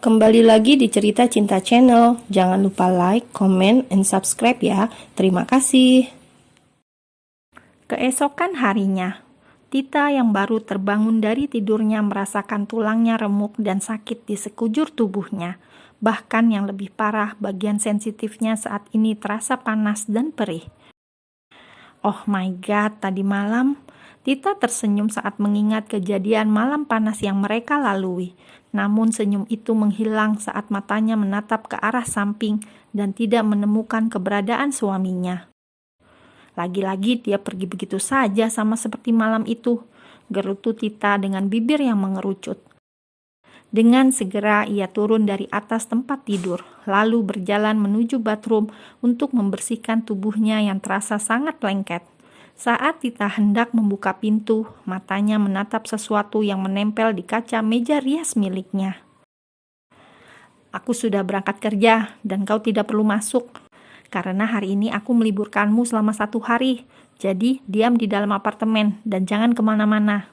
Kembali lagi di Cerita Cinta Channel. Jangan lupa like, comment, and subscribe ya. Terima kasih. Keesokan harinya, Tita yang baru terbangun dari tidurnya merasakan tulangnya remuk dan sakit di sekujur tubuhnya. Bahkan yang lebih parah, bagian sensitifnya saat ini terasa panas dan perih. Oh my god, tadi malam Tita tersenyum saat mengingat kejadian malam panas yang mereka lalui. Namun senyum itu menghilang saat matanya menatap ke arah samping dan tidak menemukan keberadaan suaminya. Lagi-lagi dia pergi begitu saja sama seperti malam itu, gerutu Tita dengan bibir yang mengerucut. Dengan segera ia turun dari atas tempat tidur, lalu berjalan menuju bathroom untuk membersihkan tubuhnya yang terasa sangat lengket. Saat Tita hendak membuka pintu, matanya menatap sesuatu yang menempel di kaca meja rias miliknya. Aku sudah berangkat kerja dan kau tidak perlu masuk. Karena hari ini aku meliburkanmu selama 1 hari. Jadi diam di dalam apartemen dan jangan kemana-mana.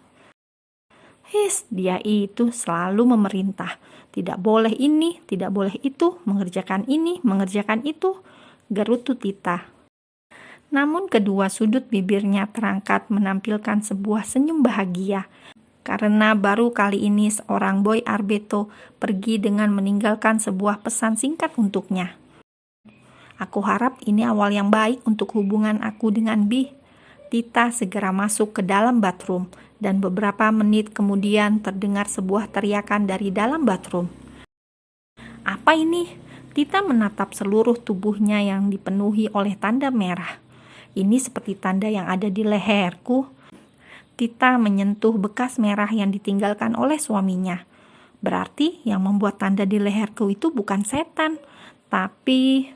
Dia itu selalu memerintah. Tidak boleh ini, tidak boleh itu, mengerjakan ini, mengerjakan itu, gerutu Tita. Namun kedua sudut bibirnya terangkat menampilkan sebuah senyum bahagia. Karena baru kali ini seorang boy arbeto pergi dengan meninggalkan sebuah pesan singkat untuknya. Aku harap ini awal yang baik untuk hubungan aku dengan B. Tita segera masuk ke dalam bathroom dan beberapa menit kemudian terdengar sebuah teriakan dari dalam bathroom. Apa ini? Tita menatap seluruh tubuhnya yang dipenuhi oleh tanda merah. Ini seperti tanda yang ada di leherku. Tita menyentuh bekas merah yang ditinggalkan oleh suaminya. Berarti yang membuat tanda di leherku itu bukan setan, tapi...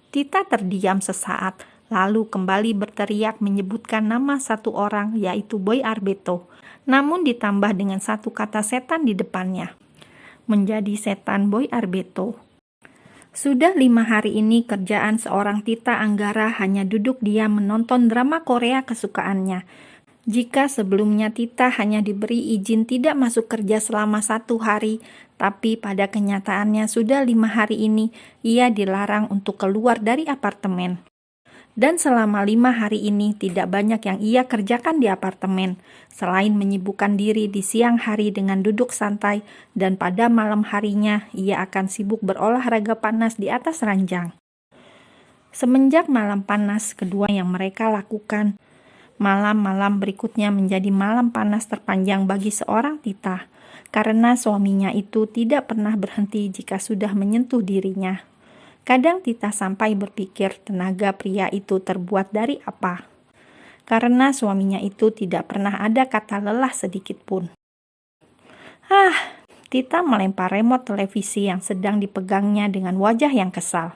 Tita terdiam sesaat, lalu kembali berteriak menyebutkan nama satu orang, yaitu Boy Arbeto. Namun ditambah dengan satu kata setan di depannya. Menjadi setan Boy Arbeto. Sudah 5 hari ini kerjaan seorang Tita Anggara hanya duduk diam menonton drama Korea kesukaannya. Jika sebelumnya Tita hanya diberi izin tidak masuk kerja selama 1 hari, tapi pada kenyataannya sudah 5 hari ini ia dilarang untuk keluar dari apartemen. Dan selama 5 hari ini tidak banyak yang ia kerjakan di apartemen, selain menyibukkan diri di siang hari dengan duduk santai, dan pada malam harinya ia akan sibuk berolahraga panas di atas ranjang. Semenjak malam panas kedua yang mereka lakukan, malam-malam berikutnya menjadi malam panas terpanjang bagi seorang Tita, karena suaminya itu tidak pernah berhenti jika sudah menyentuh dirinya. Kadang Tita sampai berpikir tenaga pria itu terbuat dari apa. Karena suaminya itu tidak pernah ada kata lelah sedikit pun. Tita melempar remote televisi yang sedang dipegangnya dengan wajah yang kesal.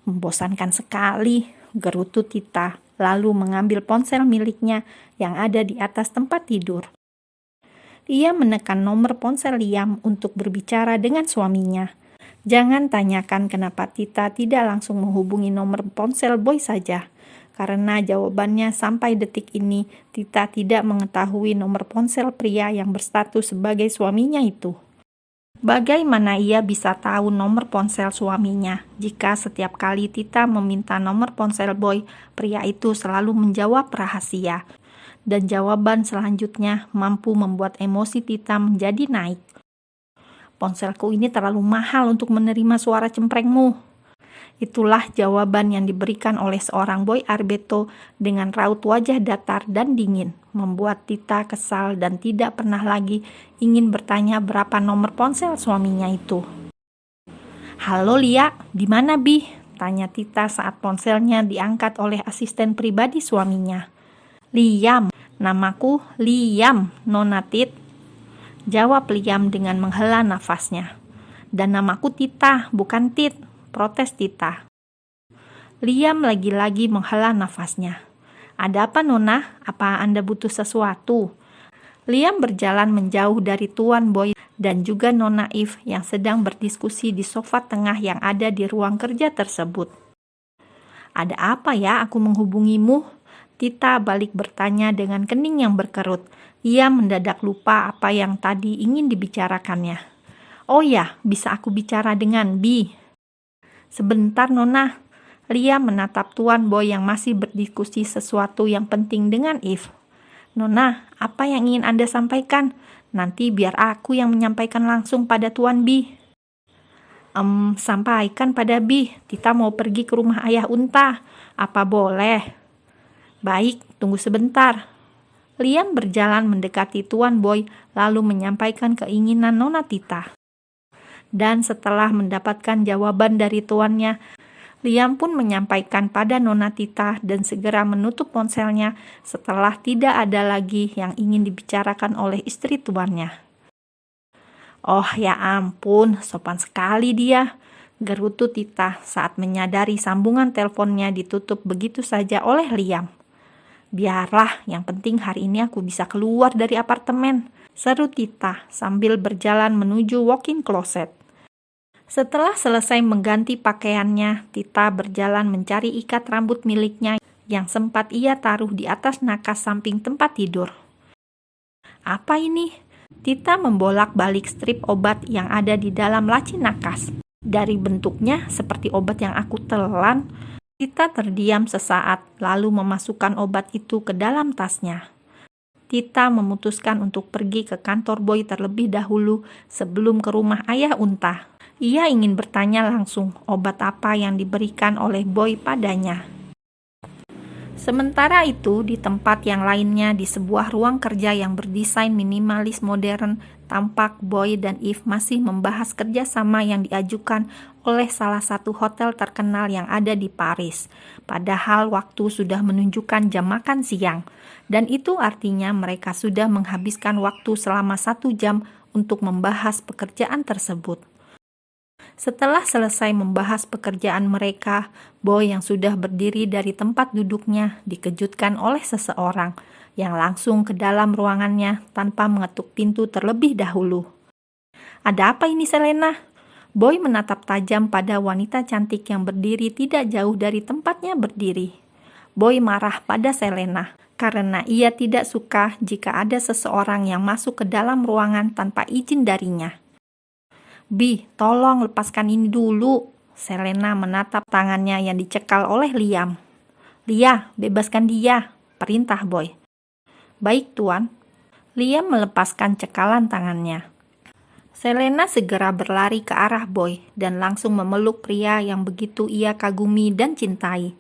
Membosankan sekali, gerutu Tita, lalu mengambil ponsel miliknya yang ada di atas tempat tidur. Ia menekan nomor ponsel Liam untuk berbicara dengan suaminya. Jangan tanyakan kenapa Tita tidak langsung menghubungi nomor ponsel Boy saja, karena jawabannya sampai detik ini Tita tidak mengetahui nomor ponsel pria yang berstatus sebagai suaminya itu. Bagaimana ia bisa tahu nomor ponsel suaminya jika setiap kali Tita meminta nomor ponsel Boy, pria itu selalu menjawab rahasia, dan jawaban selanjutnya mampu membuat emosi Tita menjadi naik. Ponselku ini terlalu mahal untuk menerima suara cemprengmu. Itulah jawaban yang diberikan oleh seorang Boy Arbeto dengan raut wajah datar dan dingin, membuat Tita kesal dan tidak pernah lagi ingin bertanya berapa nomor ponsel suaminya itu. Halo Lia, di mana Bi? Tanya Tita saat ponselnya diangkat oleh asisten pribadi suaminya. Liam, namaku Liam, Nona Tit. Jawab Liam dengan menghela nafasnya. Dan namaku Tita, bukan Tit, protes Tita. Liam lagi-lagi menghela nafasnya. Ada apa Nona? Apa Anda butuh sesuatu? Liam berjalan menjauh dari Tuan Boy dan juga Nona Eve yang sedang berdiskusi di sofa tengah yang ada di ruang kerja tersebut. Ada apa ya aku menghubungimu? Tita balik bertanya dengan kening yang berkerut. Ia mendadak lupa apa yang tadi ingin dibicarakannya. Oh ya, bisa aku bicara dengan Bi? Sebentar, Nona. Liam menatap Tuan Boy yang masih berdiskusi sesuatu yang penting dengan Eve. Nona, apa yang ingin Anda sampaikan? Nanti biar aku yang menyampaikan langsung pada Tuan Bi. Sampaikan pada Bi, Tita mau pergi ke rumah ayah Unta. Apa boleh? Baik, tunggu sebentar. Liam berjalan mendekati Tuan Boy lalu menyampaikan keinginan Nona Tita. Dan setelah mendapatkan jawaban dari tuannya, Liam pun menyampaikan pada Nona Tita dan segera menutup ponselnya setelah tidak ada lagi yang ingin dibicarakan oleh istri tuannya. Oh ya ampun, sopan sekali dia, gerutu Tita saat menyadari sambungan teleponnya ditutup begitu saja oleh Liam. Biarlah, yang penting hari ini aku bisa keluar dari apartemen, seru Tita sambil berjalan menuju walk-in closet. Setelah selesai mengganti pakaiannya, Tita berjalan mencari ikat rambut miliknya yang sempat ia taruh di atas nakas samping tempat tidur. Apa ini? Tita membolak-balik strip obat yang ada di dalam laci nakas. Dari bentuknya seperti obat yang aku telan, Tita terdiam sesaat lalu memasukkan obat itu ke dalam tasnya. Tita memutuskan untuk pergi ke kantor Boy terlebih dahulu sebelum ke rumah ayah Unta. Ia ingin bertanya langsung obat apa yang diberikan oleh Boy padanya. Sementara itu, di tempat yang lainnya di sebuah ruang kerja yang berdesain minimalis modern, tampak Boy dan Eve masih membahas kerjasama yang diajukan oleh salah satu hotel terkenal yang ada di Paris. Padahal waktu sudah menunjukkan jam makan siang, dan itu artinya mereka sudah menghabiskan waktu selama 1 jam untuk membahas pekerjaan tersebut. Setelah selesai membahas pekerjaan mereka, Boy yang sudah berdiri dari tempat duduknya dikejutkan oleh seseorang yang langsung ke dalam ruangannya tanpa mengetuk pintu terlebih dahulu. Ada apa ini, Selena? Boy menatap tajam pada wanita cantik yang berdiri tidak jauh dari tempatnya berdiri. Boy marah pada Selena karena ia tidak suka jika ada seseorang yang masuk ke dalam ruangan tanpa izin darinya. Bi, tolong lepaskan ini dulu. Selena menatap tangannya yang dicekal oleh Liam. Lia, bebaskan dia, perintah Boy. Baik, Tuan. Liam melepaskan cekalan tangannya. Selena segera berlari ke arah Boy dan langsung memeluk pria yang begitu ia kagumi dan cintai.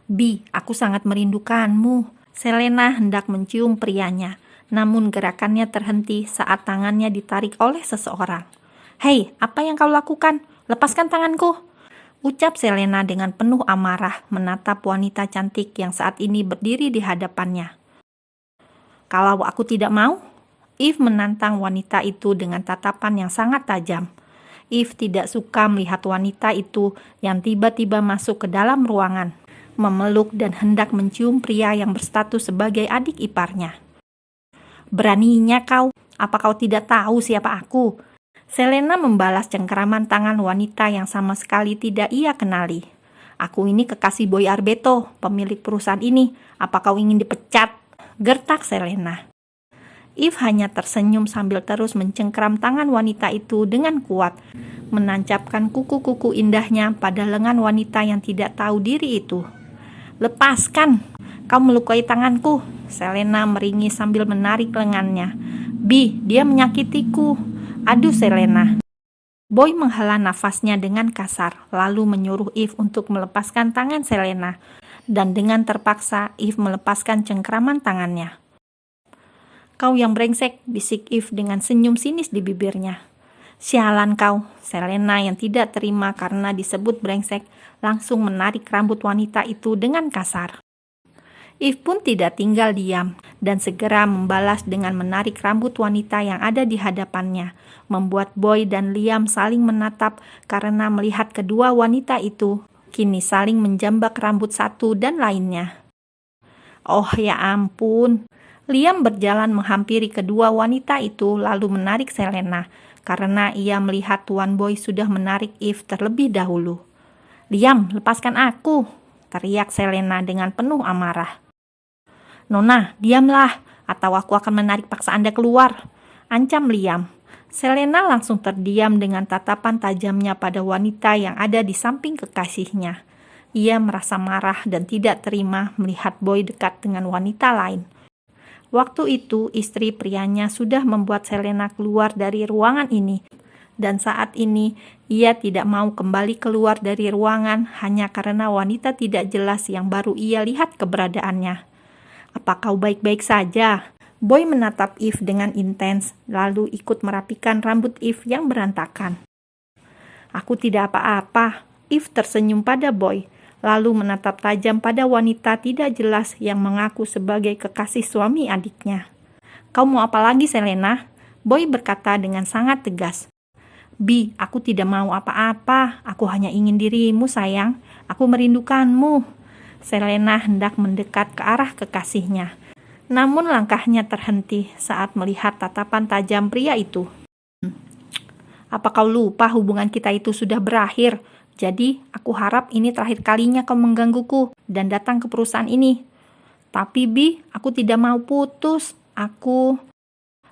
Bi, aku sangat merindukanmu. Selena hendak mencium prianya, namun gerakannya terhenti saat tangannya ditarik oleh seseorang. Hei, apa yang kau lakukan? Lepaskan tanganku! Ucap Selena dengan penuh amarah menatap wanita cantik yang saat ini berdiri di hadapannya. Kalau aku tidak mau? Eve menantang wanita itu dengan tatapan yang sangat tajam. Eve tidak suka melihat wanita itu yang tiba-tiba masuk ke dalam ruangan, memeluk dan hendak mencium pria yang berstatus sebagai adik iparnya. Beraninya kau? Apa kau tidak tahu siapa aku? Selena membalas cengkeraman tangan wanita yang sama sekali tidak ia kenali. Aku ini kekasih Boy Arbeto, pemilik perusahaan ini. Apa kau ingin dipecat? Gertak Selena. Eve hanya tersenyum sambil terus mencengkeram tangan wanita itu dengan kuat, menancapkan kuku-kuku indahnya pada lengan wanita yang tidak tahu diri itu. Lepaskan! Kau melukai tanganku! Selena meringis sambil menarik lengannya. Bi, dia menyakitiku. Aduh Selena. Boy menghela nafasnya dengan kasar, lalu menyuruh Eve untuk melepaskan tangan Selena, dan dengan terpaksa Eve melepaskan cengkeraman tangannya. Kau yang brengsek, bisik Eve dengan senyum sinis di bibirnya. Sialan kau, Selena yang tidak terima karena disebut brengsek, langsung menarik rambut wanita itu dengan kasar. Eve pun tidak tinggal diam dan segera membalas dengan menarik rambut wanita yang ada di hadapannya, membuat Boy dan Liam saling menatap karena melihat kedua wanita itu kini saling menjambak rambut satu dan lainnya. Oh ya ampun, Liam berjalan menghampiri kedua wanita itu lalu menarik Selena karena ia melihat Tuan Boy sudah menarik Eve terlebih dahulu. Liam, lepaskan aku, teriak Selena dengan penuh amarah. Nona, diamlah, atau aku akan menarik paksa Anda keluar, ancam Liam. Selena langsung terdiam dengan tatapan tajamnya pada wanita yang ada di samping kekasihnya. Ia merasa marah dan tidak terima melihat Boy dekat dengan wanita lain. Waktu itu, istri prianya sudah membuat Selena keluar dari ruangan ini. Dan saat ini, ia tidak mau kembali keluar dari ruangan hanya karena wanita tidak jelas yang baru ia lihat keberadaannya. "Apa kau baik-baik saja?" Boy menatap Eve dengan intens, lalu ikut merapikan rambut Eve yang berantakan. "Aku tidak apa-apa." Eve tersenyum pada Boy, lalu menatap tajam pada wanita tidak jelas yang mengaku sebagai kekasih suami adiknya. "Kau mau apa lagi, Selena?" Boy berkata dengan sangat tegas. "Bi, aku tidak mau apa-apa. Aku hanya ingin dirimu, sayang. Aku merindukanmu." Selena hendak mendekat ke arah kekasihnya. Namun langkahnya terhenti saat melihat tatapan tajam pria itu. "Apa kau lupa hubungan kita itu sudah berakhir? Jadi, aku harap ini terakhir kalinya kau menggangguku dan datang ke perusahaan ini." "Tapi Bi, aku tidak mau putus.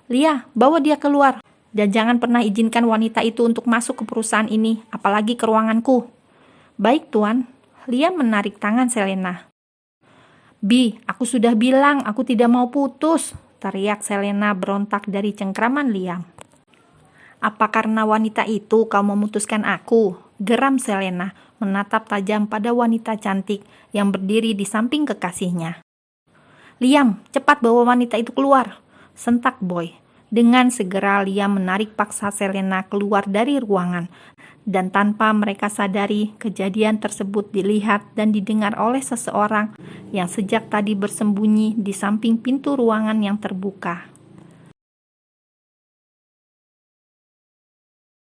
Lia, bawa dia keluar. Dan jangan pernah izinkan wanita itu untuk masuk ke perusahaan ini, apalagi ke ruanganku." "Baik, Tuan." Lia menarik tangan Selena. "Bi, aku sudah bilang aku tidak mau putus," teriak Selena berontak dari cengkraman Liam. "Apa karena wanita itu kau memutuskan aku?" geram Selena menatap tajam pada wanita cantik yang berdiri di samping kekasihnya. "Liam, cepat bawa wanita itu keluar," sentak Boy. Dengan segera Liam menarik paksa Selena keluar dari ruangan. Dan tanpa mereka sadari, kejadian tersebut dilihat dan didengar oleh seseorang yang sejak tadi bersembunyi di samping pintu ruangan yang terbuka.